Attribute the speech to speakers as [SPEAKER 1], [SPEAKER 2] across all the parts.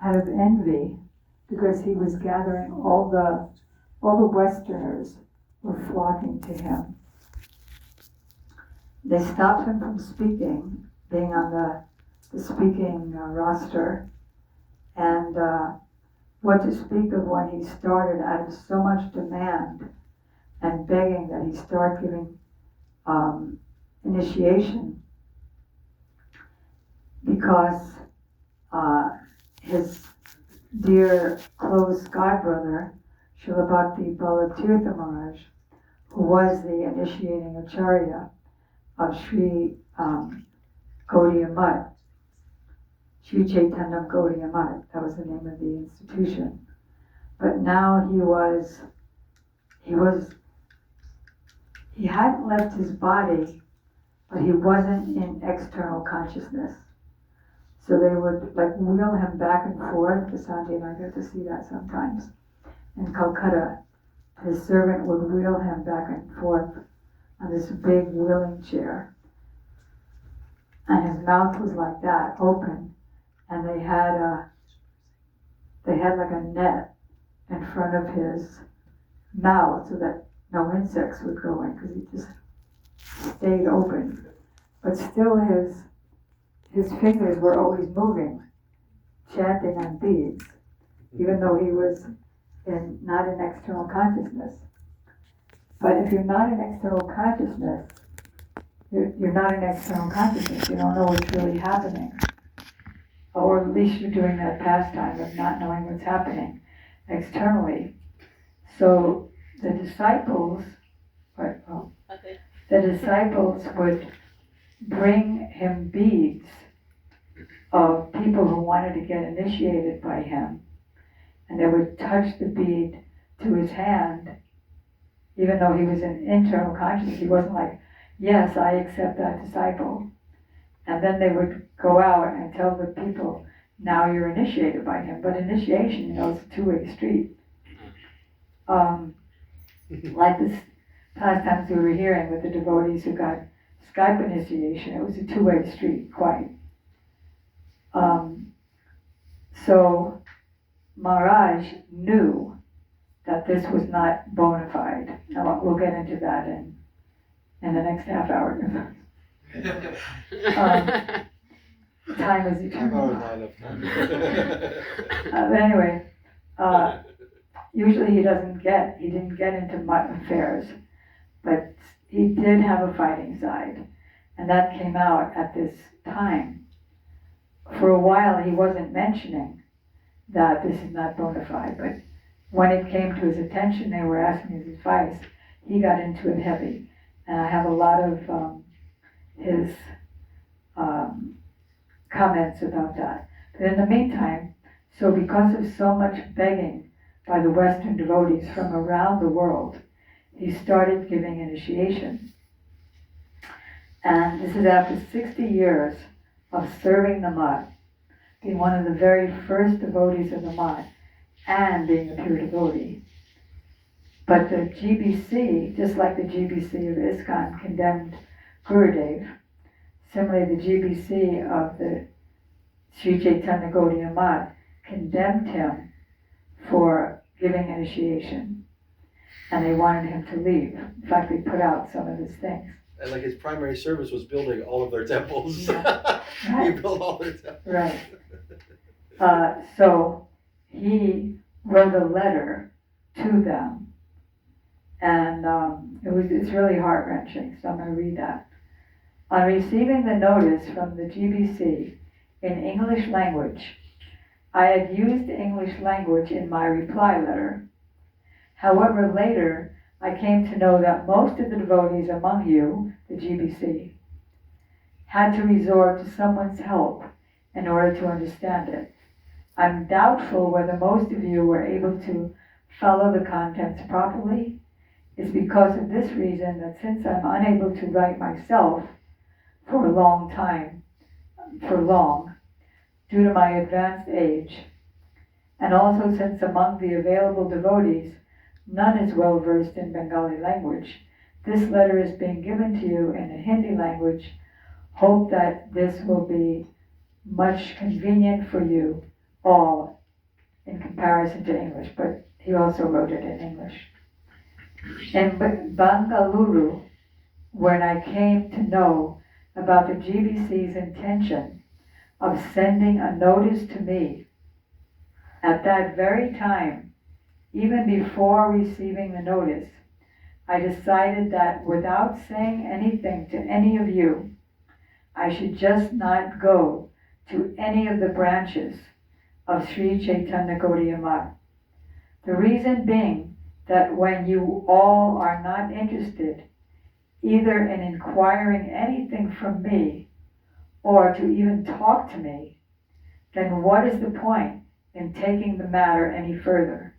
[SPEAKER 1] out of envy, because he was gathering all the Westerners were flocking to him. They stopped him from speaking, being on the speaking roster, and what to speak of when he started out of so much demand and begging that he start giving initiation, because his dear close godbrother, Srila Bhakti Maharaj, who was the initiating acharya of Sri Gaudiya Math, Sri Chaitanya Gaudiya Math, that was the name of the institution. But now he hadn't left his body, but he wasn't in external consciousness. So they would like wheel him back and forth. Vasanti and I got to see that sometimes. In Calcutta, his servant would wheel him back and forth on this big wheeling chair. And his mouth was like that, open. And they had like a net in front of his mouth so that no insects would go in, because he just stayed open. But still his fingers were always moving, chanting on beads, even though he was not in external consciousness. But if you're not in external consciousness, you're not in external consciousness. You don't know what's really happening. Or at least you're doing that pastime of not knowing what's happening externally. So the disciples would bring him beads of people who wanted to get initiated by him, and they would touch the bead to his hand, even though he was in internal consciousness. He wasn't like, yes, I accept that disciple. And then they would go out and tell the people, now you're initiated by him. But initiation, is a two-way street. Like this pastimes we were hearing with the devotees who got Skype initiation, it was a two-way street, quite. So Maharaj knew that this was not bona fide. Now we'll get into that in the next half hour. Time is eternal. But anyway, usually he didn't get into much affairs, but he did have a fighting side, and that came out at this time. For a while he wasn't mentioning that this is not bona fide, but when it came to his attention, they were asking his advice, he got into it heavy. And I have a lot of his comments about that. But in the meantime, so because of so much begging by the Western devotees from around the world, he started giving initiation. And this is after 60 years of serving the Math, being one of the very first devotees of the Math, and being a pure devotee. But the GBC, just like the GBC of ISKCON condemned Gurudev, similarly the GBC of the Sri Chaitanya Gaudiya Math condemned him for giving initiation, and they wanted him to leave. In fact, they put out some of his things.
[SPEAKER 2] And like his primary service was building all of their temples.
[SPEAKER 1] Yeah. Right.
[SPEAKER 2] He built all their temples.
[SPEAKER 1] Right. So he wrote a letter to them, and it's really heart-wrenching, so I'm going to read that. On receiving the notice from the GBC in English language, I had used English language in my reply letter. However, later I came to know that most of the devotees among you, the GBC, had to resort to someone's help in order to understand it. I'm doubtful whether most of you were able to follow the contents properly. It's because of this reason that since I'm unable to write myself for long, due to my advanced age, and also since among the available devotees, none is well versed in Bengali language, this letter is being given to you in a Hindi language. Hope that this will be much convenient for you all in comparison to English, but he also wrote it in English. In Bengaluru, when I came to know about the GBC's intention of sending a notice to me, at that very time, even before receiving the notice, I decided that without saying anything to any of you, I should just not go to any of the branches of Sri Chaitanya Gaudiya Math. The reason being that when you all are not interested either in inquiring anything from me or to even talk to me, then what is the point in taking the matter any further?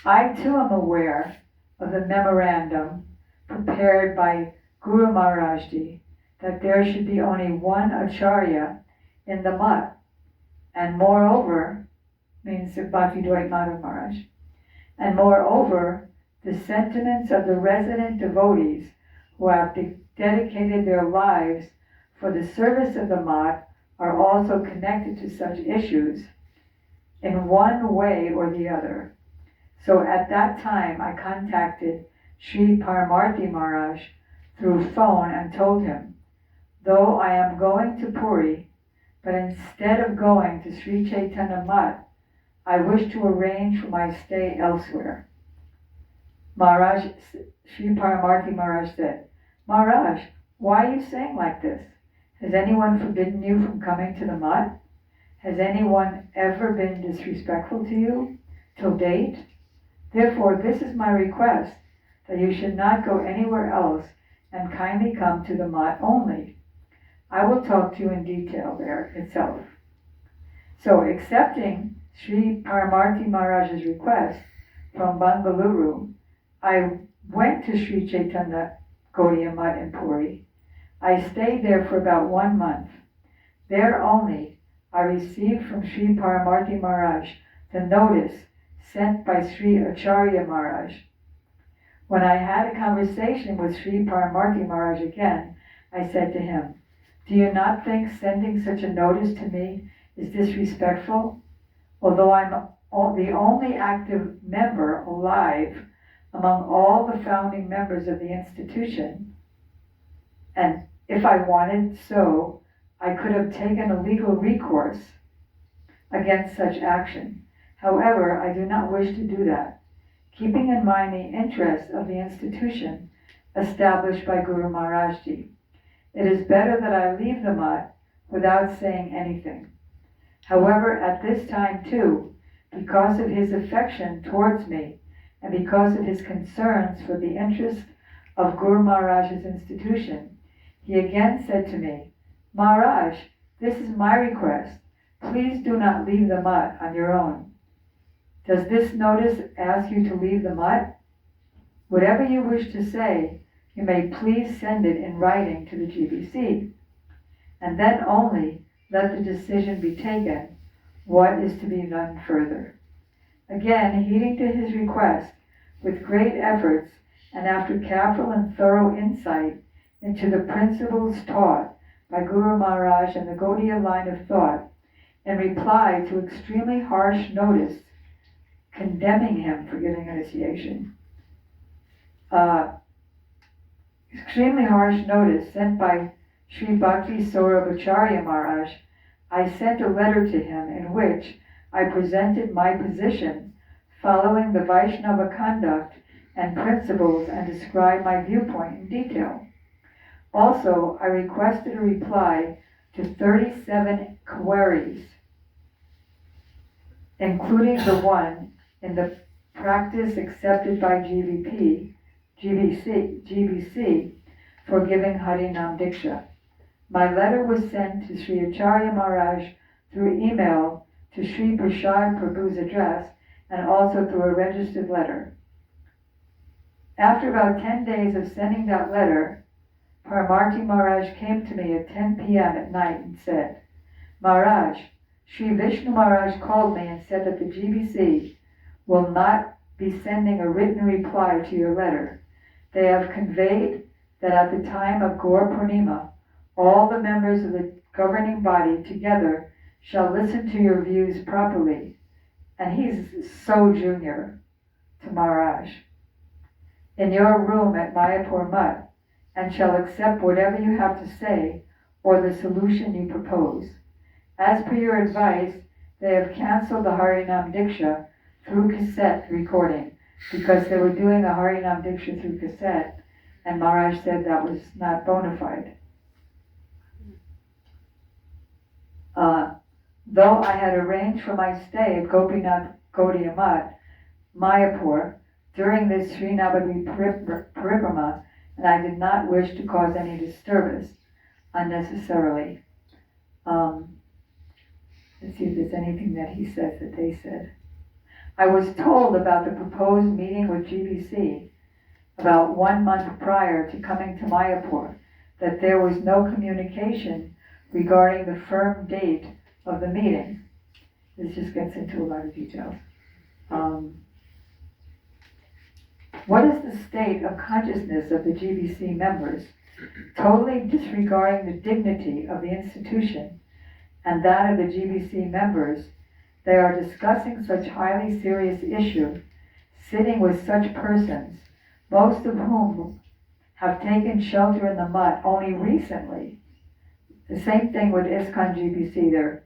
[SPEAKER 1] I too am aware of the memorandum prepared by Guru Maharajji that there should be only one Acharya in the Math, and moreover, means Bhakti Madhav Maharaj, and moreover, the sentiments of the resident devotees who have dedicated their lives for the service of the Math are also connected to such issues in one way or the other. So at that time, I contacted Sri Paramarthi Maharaj through phone and told him, though I am going to Puri, but instead of going to Sri Chaitanya Math, I wish to arrange for my stay elsewhere. Maharaj, Sri Paramarthi Maharaj said, Maharaj, why are you saying like this? Has anyone forbidden you from coming to the Math? Has anyone ever been disrespectful to you till date? Therefore, this is my request, that you should not go anywhere else and kindly come to the Math only. I will talk to you in detail there itself. So, accepting Sri Paramarthi Maharaj's request from Bengaluru, I went to Sri Chaitanya Gaudiya Math in Puri. I stayed there for about 1 month. There only, I received from Sri Paramarthi Maharaj the notice sent by Sri Acharya Maharaj. When I had a conversation with Sri Paramarthi Maharaj again, I said to him, do you not think sending such a notice to me is disrespectful? Although I'm the only active member alive among all the founding members of the institution, and if I wanted so, I could have taken a legal recourse against such action. However, I do not wish to do that, keeping in mind the interests of the institution established by Guru Maharajji. It is better that I leave the Math without saying anything. However, at this time too, because of his affection towards me and because of his concerns for the interest of Guru Maharaj's institution, he again said to me, Maharaj, this is my request. Please do not leave the Math on your own. Does this notice ask you to leave the Math? Whatever you wish to say, you may please send it in writing to the GBC, and then only let the decision be taken what is to be done further. Again, heeding to his request, with great efforts and after careful and thorough insight into the principles taught by Guru Maharaj and the Gaudiya line of thought, in reply to extremely harsh notice condemning him for giving initiation, extremely harsh notice sent by Sri Bhakti Saurabhacharya Maharaj, I sent a letter to him in which I presented my position following the Vaishnava conduct and principles and described my viewpoint in detail. Also, I requested a reply to 37 queries, including the one in the practice accepted by GBC for giving Harinam Diksha. My letter was sent to Sri Acharya Maharaj through email to Sri Prasad Prabhu's address and also through a registered letter. After about 10 days of sending that letter, Paramarthi Maharaj came to me at 10 p.m. at night and said, Maharaj, Sri Vishnu Maharaj called me and said that the GBC will not be sending a written reply to your letter. They have conveyed that at the time of Gaur Purnima, all the members of the governing body together shall listen to your views properly. And he's so junior to Maharaj. In your room at Mayapur Mutt, and shall accept whatever you have to say or the solution you propose. As per your advice, they have canceled the Harinam Diksha through cassette recording because they were doing a Harinam Diksha through cassette, and Maharaj said that was not bona fide. Though I had arranged for my stay at Gopinath Gaudiya Mutt, Mayapur, during this Sri Navadvip Parikrama, and I did not wish to cause any disturbance unnecessarily. Let's see if there's anything that he says that they said. I was told about the proposed meeting with GBC about 1 month prior to coming to Mayapur, that there was no communication regarding the firm date of the meeting. This just gets into a lot of details. What is the state of consciousness of the GBC members, totally disregarding the dignity of the institution and that of the GBC members? They are discussing such highly serious issue, sitting with such persons, most of whom have taken shelter in the mutt only recently. The same thing with ISKCON GBC. They're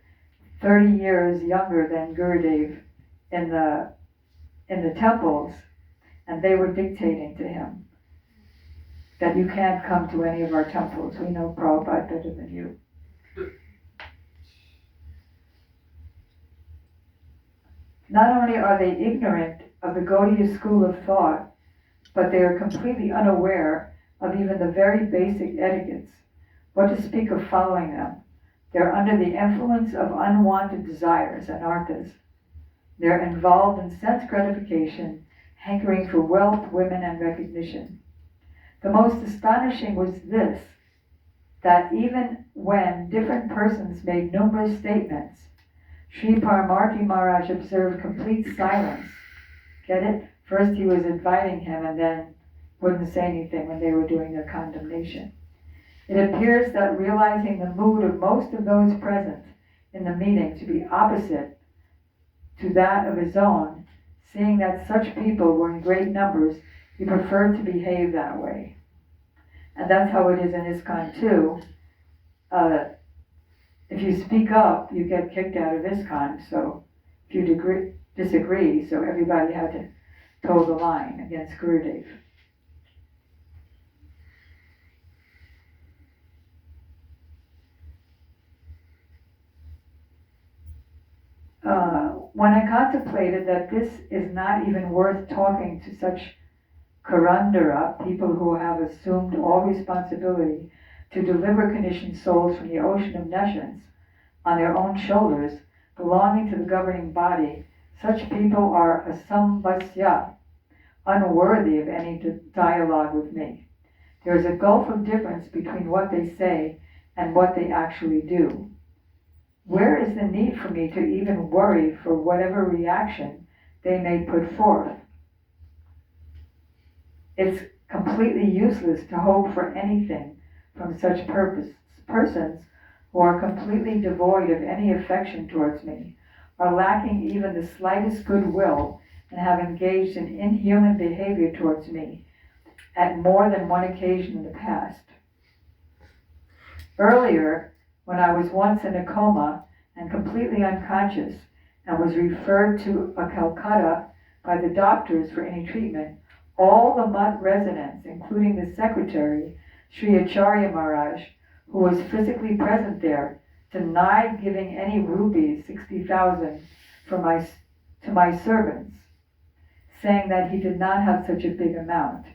[SPEAKER 1] 30 years younger than Gurudev in the temples, and they were dictating to him that you can't come to any of our temples. We know Prabhupada better than you. Not only are they ignorant of the Gaudiya school of thought, but they are completely unaware of even the very basic etiquettes. What to speak of following them? They're under the influence of unwanted desires and arthas. They're involved in sense gratification, hankering for wealth, women, and recognition. The most astonishing was this, that even when different persons made numerous statements, Sri Paramarthi Maharaj observed complete silence. Get it? First he was inviting him and then wouldn't say anything when they were doing their condemnation. It appears that realizing the mood of most of those present in the meeting to be opposite to that of his own, seeing that such people were in great numbers, he preferred to behave that way. And that's how it is in ISKCON too. If you speak up, you get kicked out of ISKCON. So if you disagree, so everybody had to toe the line against Gurudev. When I contemplated that this is not even worth talking to such Karandara, people who have assumed all responsibility to deliver conditioned souls from the ocean of nescience on their own shoulders, belonging to the governing body, such people are asambhasya, unworthy of any dialogue with me. There is a gulf of difference between what they say and what they actually do. Where is the need for me to even worry for whatever reaction they may put forth? It's completely useless to hope for anything from such persons who are completely devoid of any affection towards me, are lacking even the slightest goodwill, and have engaged in inhuman behavior towards me at more than one occasion in the past. Earlier, when I was once in a coma and completely unconscious and was referred to a Calcutta by the doctors for any treatment, all the Mutt residents, including the secretary, Sri Acharya Maharaj, who was physically present there, denied giving any rupees, 60,000, to my servants, saying that he did not have such a big amount,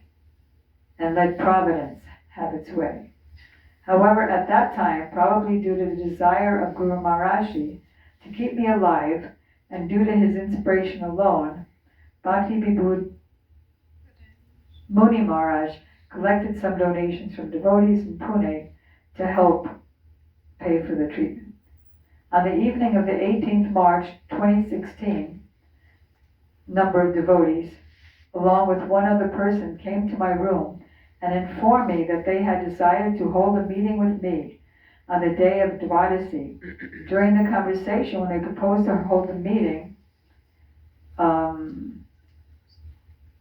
[SPEAKER 1] and let Providence have its way. However, at that time, probably due to the desire of Guru Maharaji to keep me alive, and due to his inspiration alone, Bhakti Vibhud Muni Maharaj collected some donations from devotees in Pune to help pay for the treatment. On the evening of the 18th March 2016, a number of devotees, along with one other person, came to my room and informed me that they had decided to hold a meeting with me on the day of Dwadasi. During the conversation, when they proposed to hold a meeting,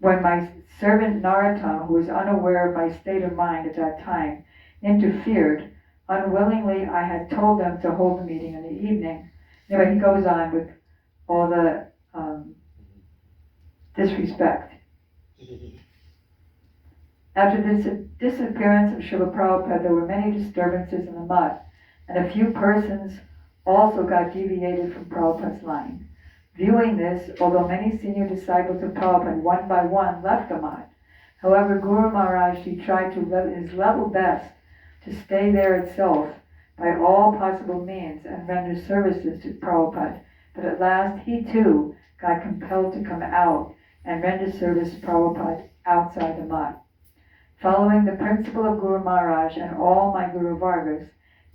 [SPEAKER 1] when my servant Narottam, who was unaware of my state of mind at that time, interfered, unwillingly I had told them to hold the meeting in the evening. Anyway, he goes on with all the disrespect. After the disappearance of Srila Prabhupada, there were many disturbances in the mud, and a few persons also got deviated from Prabhupada's line. Viewing this, although many senior disciples of Prabhupada one by one left the mud, however, Guru Maharaj, he tried to his level best to stay there itself by all possible means and render services to Prabhupada, but at last he too got compelled to come out and render service to Prabhupada outside the mud. Following the principle of Guru Maharaj and all my Guru Vargas,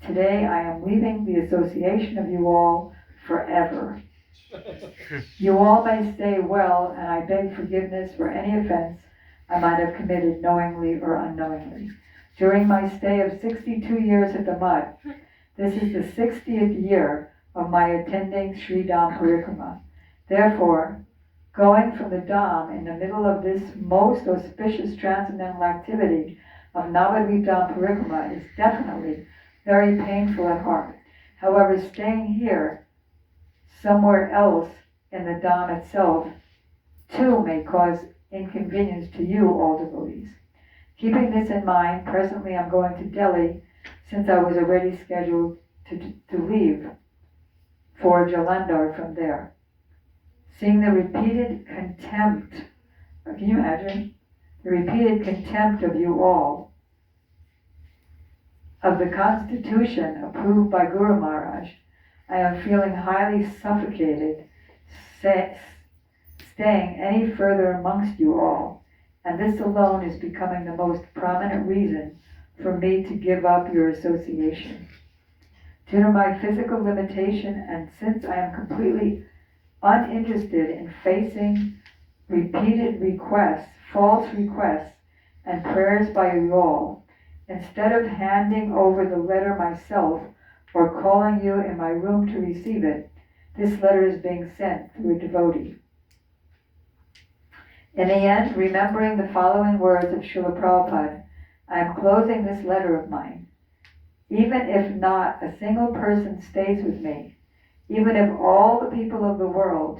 [SPEAKER 1] today I am leaving the association of you all forever. You all may stay well, and I beg forgiveness for any offense I might have committed knowingly or unknowingly. During my stay of 62 years at the mud, this is the 60th year of my attending Sri Dham Parikrama. Therefore, going from the Dham in the middle of this most auspicious transcendental activity of Navadvip Dham Parikrama is definitely very painful at heart. However, staying here somewhere else in the Dham itself too may cause inconvenience to you, all devotees. Keeping this in mind, presently I'm going to Delhi since I was already scheduled to leave for Jalandhar from there. Seeing the repeated contempt, can you imagine? The repeated contempt of you all, of the constitution approved by Guru Maharaj, I am feeling highly suffocated staying any further amongst you all, and this alone is becoming the most prominent reason for me to give up your association. Due to my physical limitation, and since I am completely uninterested in facing repeated requests, false requests, and prayers by you all, instead of handing over the letter myself or calling you in my room to receive it, this letter is being sent through a devotee. In the end, remembering the following words of Srila Prabhupada, I am closing this letter of mine. Even if not a single person stays with me, even if all the people of the world,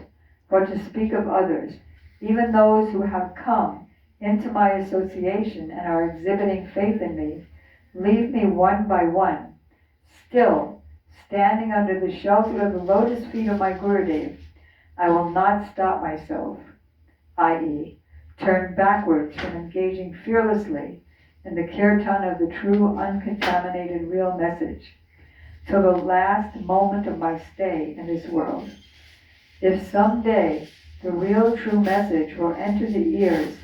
[SPEAKER 1] what to speak of others, even those who have come into my association and are exhibiting faith in me, leave me one by one, still standing under the shelter of the lotus feet of my Gurudev, I will not stop myself, i.e., turn backwards from engaging fearlessly in the kirtan of the true, uncontaminated, real message, till the last moment of my stay in this world. If someday the real, true message will enter the ears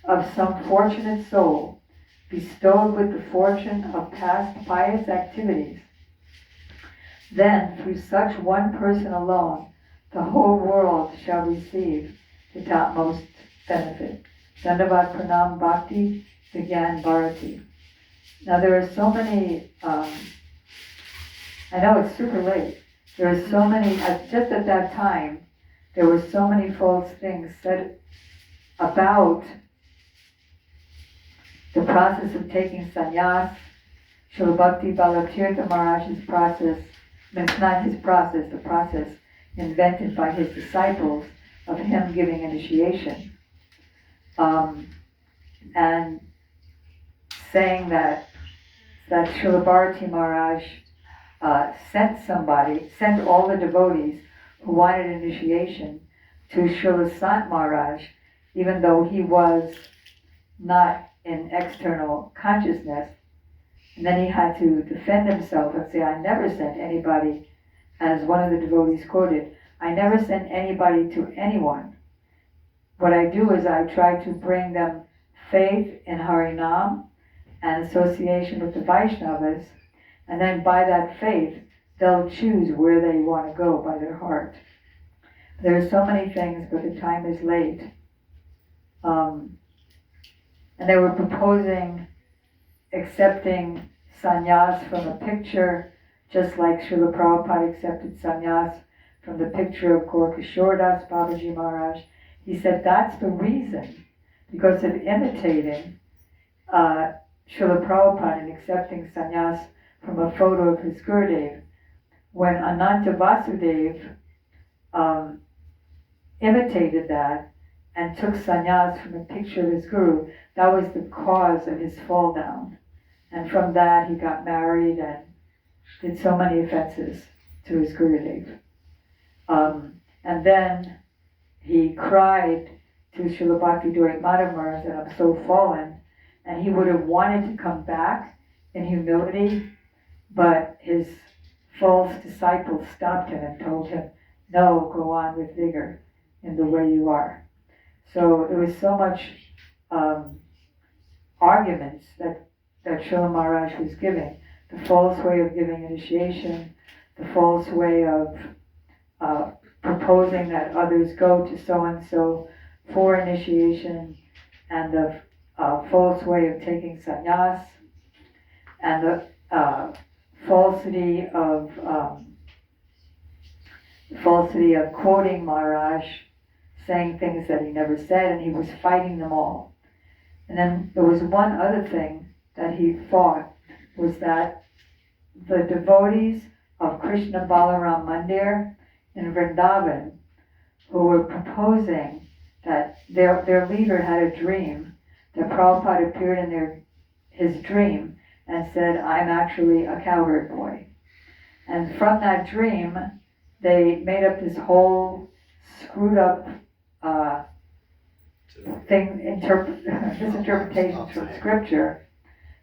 [SPEAKER 1] of some fortunate soul, bestowed with the fortune of past pious activities, then through such one person alone, the whole world shall receive the topmost benefit. Dandavad Pranam Bhakti began Bharti. Now there are so many, I know it's super late, there are so many, just at that time, there were so many false things said about the process of taking sannyas, Srila Bhakti Balatirtha Maharaj's process. It's not his process, the process invented by his disciples of him giving initiation. And saying that Srila Bharti Maharaj sent all the devotees who wanted initiation to Srila Sant Maharaj, even though he was not in external consciousness. And then he had to defend himself and say, I never sent anybody, as one of the devotees quoted, I never sent anybody to anyone. What I do is I try to bring them faith in Harinam and association with the Vaishnavas, and then by that faith, they'll choose where they want to go by their heart. There are so many things, but the time is late. And they were proposing accepting sannyas from a picture, just like Srila Prabhupada accepted sannyas from the picture of Gaur Das Babaji Maharaj. He said that's the reason, because of imitating Srila Prabhupada and accepting sannyas from a photo of his Gurudev. When Ananta Vasudev imitated that and took sannyas from a picture of his guru, that was the cause of his fall down. And from that he got married and did so many offenses to his Gurudev. And then he cried to Srila Bhakti Madhav Maharaj that I'm so fallen, and he would have wanted to come back in humility, but his false disciples stopped him and told him, no, go on with vigor in the way you are. So there was so much arguments that Srila Maharaj was giving. The false way of giving initiation, the false way of proposing that others go to so-and-so for initiation, and the false way of taking sannyas, and the falsity of quoting Maharaj, saying things that he never said, and he was fighting them all. And then there was one other thing that he fought, was that the devotees of Krishna Balaram Mandir in Vrindavan, who were proposing that their leader had a dream, that Prabhupada appeared in his dream and said, I'm actually a cowherd boy. And from that dream, they made up this whole screwed up misinterpretations from scripture,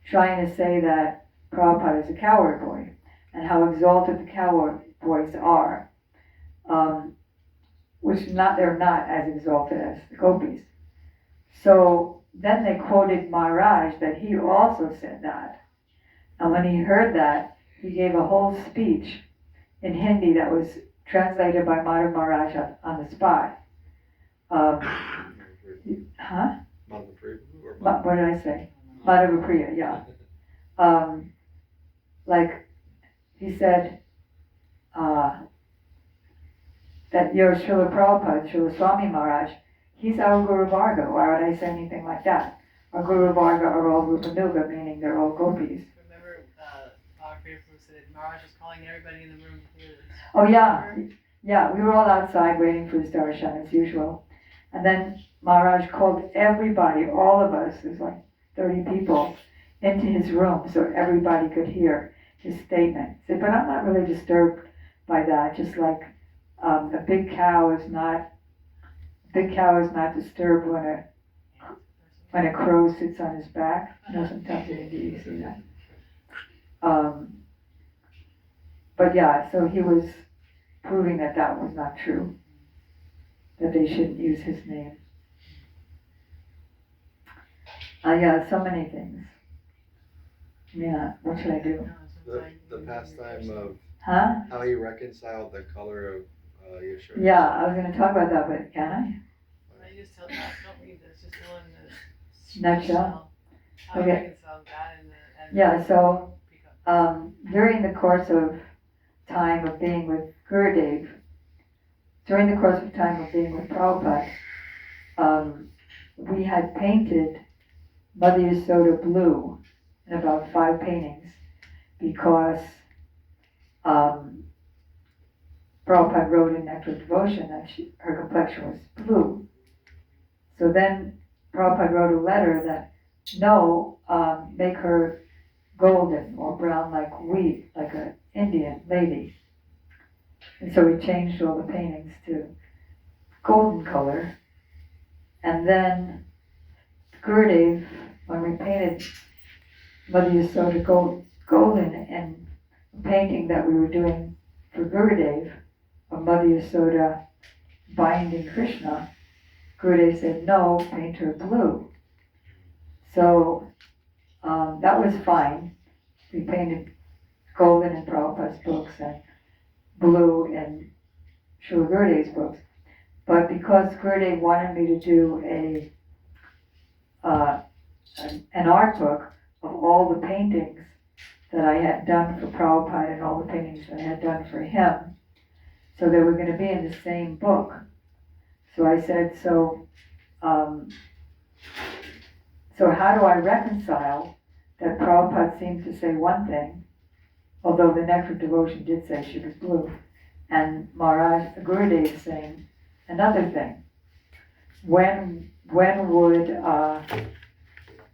[SPEAKER 1] trying to say that Prabhupada is a cowherd boy, and how exalted the cowherd boys are, which they're not as exalted as the gopis. So then they quoted Maharaj that he also said that. And when he heard that, he gave a whole speech in Hindi that was translated by Madhav Maharaj on the spot. What did I say? Madhavapriya, yeah. Like he said that your Srila Prabhupada, Srila Swami Maharaj, he's our Guru Varga. Why would I say anything like that? Our Guru Varga are all Rupanuga, meaning they're all gopis.
[SPEAKER 3] Remember, said Maharaj was calling everybody in the room to hear this.
[SPEAKER 1] Oh yeah, yeah. We were all outside waiting for his darshan as usual, and then Maharaj called everybody, all of us, there's like 30 people, into his room so everybody could hear his statement. He said, but I'm not really disturbed by that. Just like a big cow is not disturbed when a crow sits on his back. You know, sometimes in India you see that. But yeah, so he was proving that was not true, that they shouldn't use his name. Yeah, so many things. Yeah, what should I do?
[SPEAKER 2] The pastime of
[SPEAKER 1] Huh?
[SPEAKER 2] how he reconciled the color of Yeshua.
[SPEAKER 1] Yeah, I was going to talk about that, but can
[SPEAKER 3] You just don't read this, just tell him the
[SPEAKER 1] Nutshell?
[SPEAKER 3] how
[SPEAKER 1] Okay.
[SPEAKER 3] reconcile that and
[SPEAKER 1] Yeah, so during the course of time of being with Gurudev, during the course of time of being with Prabhupada, we had painted Mother Yasoda blue in about 5 paintings, because Prabhupada wrote in Nectar of Devotion that her complexion was blue. So then Prabhupada wrote a letter that, no, make her golden or brown like wheat, like an Indian lady. And so we changed all the paintings to golden color. And then Gurudev, when we painted Mother Yasoda golden in a painting that we were doing for Gurudev of Mother Yasoda binding Krishna, Gurudev said, no, paint her blue. So that was fine. We painted golden in Prabhupada's books and blue in Srila Gurudev's books. But because Gurudev wanted me to do an art book of all the paintings that I had done for Prabhupada and all the paintings that I had done for him. So they were going to be in the same book. So I said, so how do I reconcile that Prabhupada seemed to say one thing, although the Nectar of Devotion did say she was blue, and Maharaj, Gurudev saying another thing. When would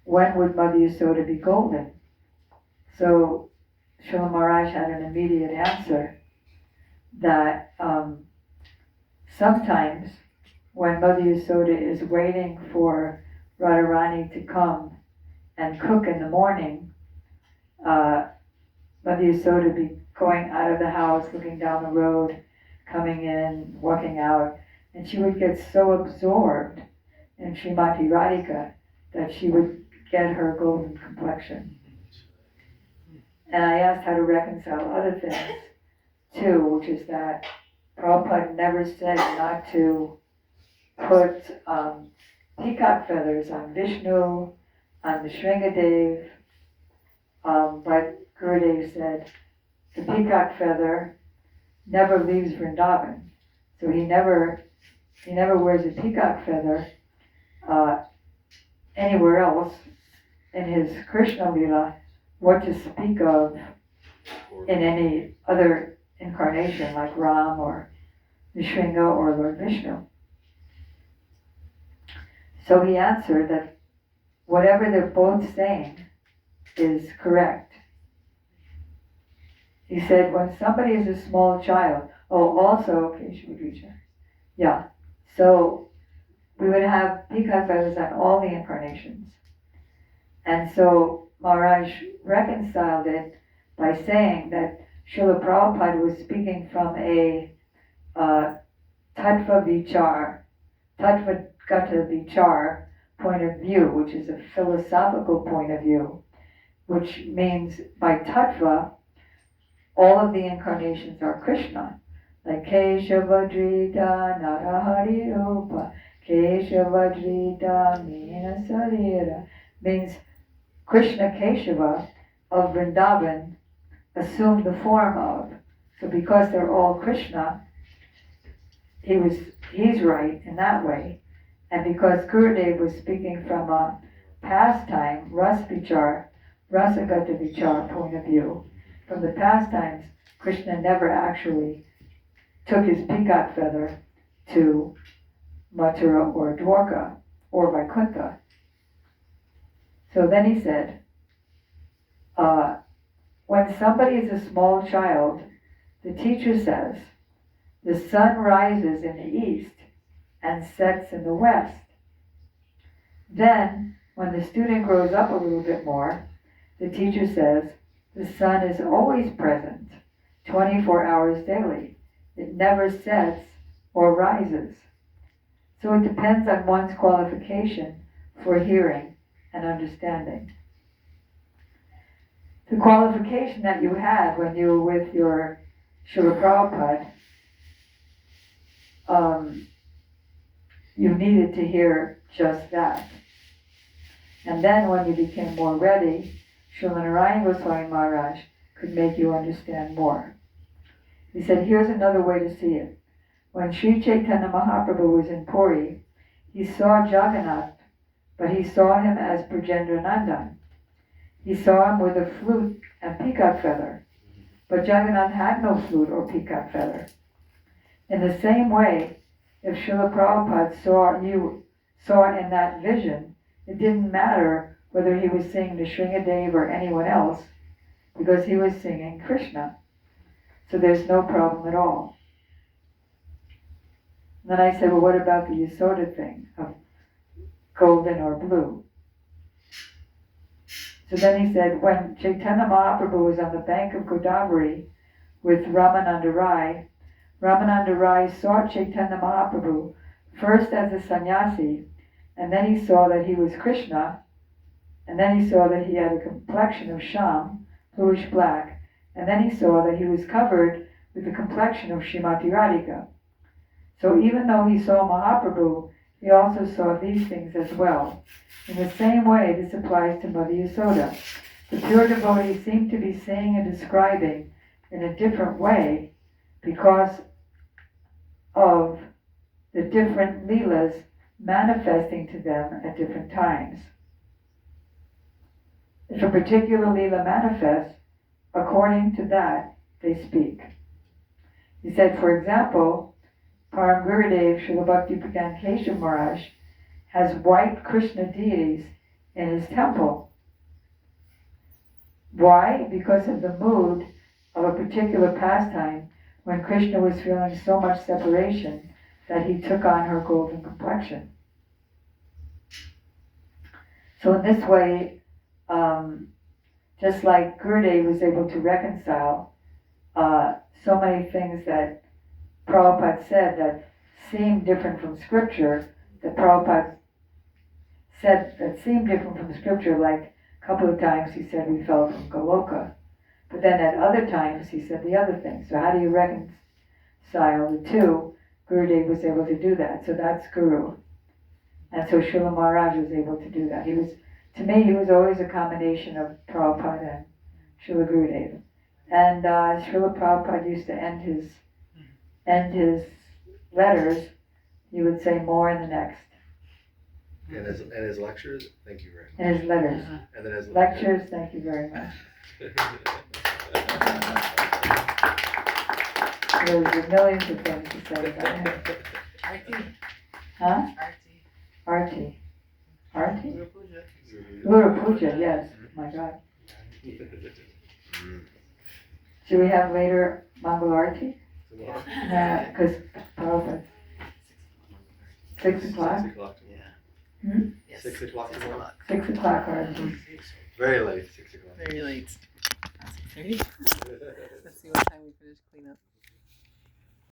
[SPEAKER 1] Mother Yasoda be golden? So Srila Maharaj had an immediate answer that sometimes when Mother Yasoda is waiting for Radharani to come and cook in the morning, Mother Yasoda be going out of the house, looking down the road, coming in, walking out, and she would get so absorbed in Srimati Radhika that she would get her golden complexion. And I asked how to reconcile other things too, which is that Prabhupada never said not to put peacock feathers on Vishnu, on the Shringadev, but Gurudev said the peacock feather never leaves Vrindavan. So he never wears a peacock feather anywhere else in his Krishna Leela, what to speak of in any other incarnation like Ram or Nrsimha or Lord Vishnu. So he answered that whatever they're both saying is correct. He said, when somebody is a small child, so we would have peacock feathers on all the incarnations. And so Maharaj reconciled it by saying that Srila Prabhupada was speaking from a tattva gata vichar point of view, which is a philosophical point of view, which means by tattva, all of the incarnations are Krishna. Like Keshavadrita Narahari Rupa, Keshavadrita Meena Sarira, means Krishna Keshava of Vrindavan assumed the form of. So because they're all Krishna, he's right in that way. And because Gurudev was speaking from a pastime, Rasagata Vichar point of view, from the pastimes, Krishna never actually took his peacock feather to Mathura or Dwarka or Vaikuntha. So then he said, when somebody is a small child, the teacher says, the sun rises in the east and sets in the west. Then, when the student grows up a little bit more, the teacher says, the sun is always present, 24 hours daily. It never sets or rises. So it depends on one's qualification for hearing and understanding. The qualification that you had when you were with your Srila Prabhupada, you needed to hear just that. And then when you became more ready, Srila Narayana Goswami Maharaj could make you understand more. He said, here's another way to see it. When Sri Chaitanya Mahaprabhu was in Puri, he saw Jagannath, but he saw him as Brajendra Nandan. He saw him with a flute and peacock feather, but Jagannath had no flute or peacock feather. In the same way, if Srila Prabhupada saw in that vision, it didn't matter whether he was singing Nrsimhadev or anyone else, because he was singing Krishna. So there's no problem at all. And then I said, well, what about the Yasoda thing of golden or blue? So then he said, when Chaitanya Mahaprabhu was on the bank of Godavari with Ramananda Rai, Ramananda Rai saw Chaitanya Mahaprabhu first as a sannyasi, and then he saw that he was Krishna, and then he saw that he had a complexion of Sham, bluish black, and then he saw that he was covered with the complexion of Srimati Radhika. So even though he saw Mahaprabhu, he also saw these things as well. In the same way, this applies to Mother Yasoda. The pure devotees seem to be saying and describing in a different way because of the different leelas manifesting to them at different times. If a particular leela manifests, according to that, they speak. He said, for example, Param Gurudev Srila Bhakti Keshav Maharaj has white Krishna deities in his temple. Why? Because of the mood of a particular pastime when Krishna was feeling so much separation that he took on her golden complexion. So in this way, just like Gurudev was able to reconcile so many things that Prabhupada said that seemed different from scripture, that Prabhupada said that seemed different from scripture, like a couple of times he said we fell from Goloka, but then at other times he said the other thing. So how do you reconcile the two? Gurudev was able to do that, so that's Guru. And so Srila Maharaj was able to do that. To me, he was always a combination of Prabhupada and Srila Gurudev. And Srila Prabhupada used to end his letters, he would say more in the next.
[SPEAKER 2] And his lectures, thank you very much.
[SPEAKER 1] And his letters.
[SPEAKER 2] And then his
[SPEAKER 1] Lectures, thank you very much. There was millions of things to say about him.
[SPEAKER 3] Bharti.
[SPEAKER 1] Huh?
[SPEAKER 3] Bharti.
[SPEAKER 1] Arti. Arti?
[SPEAKER 3] Guru Puja.
[SPEAKER 1] Guru Puja, yes. My God. Should we have later Mangal Arti?
[SPEAKER 3] Yeah.
[SPEAKER 1] Because Prabhupada. 6 o'clock?
[SPEAKER 2] 6 o'clock.
[SPEAKER 3] Yeah.
[SPEAKER 1] Hmm?
[SPEAKER 3] Yes.
[SPEAKER 2] 6 o'clock tomorrow?
[SPEAKER 1] 6 o'clock Arti.
[SPEAKER 2] Very late, 6 o'clock.
[SPEAKER 3] Very late. 6:30. Let's see what time we finish cleanup.